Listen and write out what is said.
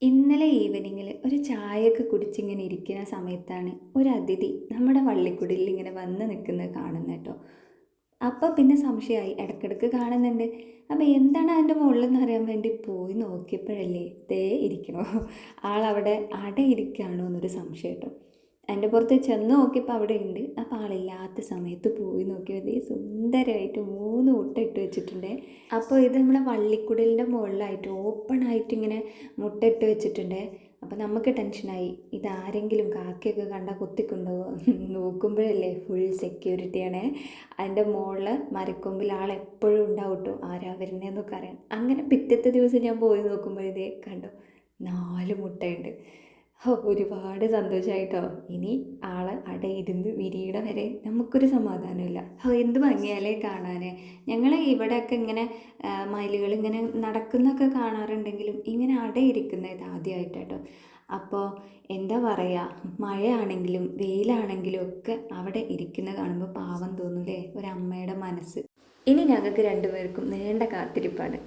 ഇന്നലെ ഈവനിങ്ങിൽ ഒരു ചായയൊക്കെ കുടിച്ചിങ്ങനെ ഇരിക്കുന്ന സമയത്താണ് ഒരു അതിഥി നമ്മുടെ വള്ളിക്കുടിയിൽ ഇങ്ങനെ വന്ന് നിൽക്കുന്നത് കാണുന്നത് കേട്ടോ. അപ്പോൾ പിന്നെ സംശയമായി, ഇടയ്ക്കിടയ്ക്ക് കാണുന്നുണ്ട്. അപ്പോൾ എന്താണ് അതിൻ്റെ മുകളിലെന്ന് അറിയാൻ വേണ്ടി പോയി നോക്കിയപ്പോഴല്ലേ ദേ ഇരിക്കണോ, ആളവിടെ അടയിരിക്കുകയാണോ എന്നൊരു സംശയം കേട്ടോ. അതിൻ്റെ പുറത്ത് ചെന്ന് നോക്കിയപ്പോൾ അവിടെ ഉണ്ട്. അപ്പോൾ ആളില്ലാത്ത സമയത്ത് പോയി നോക്കിയത് സുന്ദരമായിട്ട് 3 മുട്ട ഇട്ട് വെച്ചിട്ടുണ്ട്. അപ്പോൾ ഇത് നമ്മളെ വള്ളിക്കുടലിൻ്റെ മുകളിലായിട്ട് ഓപ്പൺ ആയിട്ട് ഇങ്ങനെ മുട്ട ഇട്ട് വെച്ചിട്ടുണ്ട്. അപ്പോൾ നമുക്ക് ടെൻഷനായി, ഇതാരെങ്കിലും കാക്കയൊക്കെ കണ്ടാൽ കൊത്തിക്കൊണ്ടുപോകുമോ. നോക്കുമ്പോഴല്ലേ ഫുൾ സെക്യൂരിറ്റിയാണ്. അതിൻ്റെ മുകളിൽ മരക്കൊമ്പിൽ ആളെപ്പോഴും ഉണ്ടാവും കേട്ടോ, ആരാ വരുന്നതെന്നൊക്കെ അറിയാം. അങ്ങനെ പിറ്റത്തെ ദിവസം ഞാൻ പോയി നോക്കുമ്പോഴേ കണ്ടു 4 മുട്ടയുണ്ട്. ഒരുപാട് സന്തോഷമായിട്ടോ. ഇനി ആൾ അടയിരുന്ന് വിരിയണ വരെ നമുക്കൊരു സമാധാനമില്ല. എന്ത് ഭംഗിയാലേ കാണാൻ. ഞങ്ങൾ ഇവിടെയൊക്കെ ഇങ്ങനെ മയിലുകൾ ഇങ്ങനെ നടക്കുന്നൊക്കെ കാണാറുണ്ടെങ്കിലും ഇങ്ങനെ അടയിരിക്കുന്നത് ഇത് ആദ്യമായിട്ടാട്ടോ. അപ്പോൾ എന്താ പറയുക, മഴയാണെങ്കിലും വെയിലാണെങ്കിലും ഒക്കെ അവിടെ ഇരിക്കുന്നത് കാണുമ്പോൾ പാവം തോന്നൂലേ, ഒരമ്മയുടെ മനസ്സ്. ഇനി ഞങ്ങൾക്ക് രണ്ടുപേർക്കും നീണ്ട കാത്തിരിപ്പാണ്.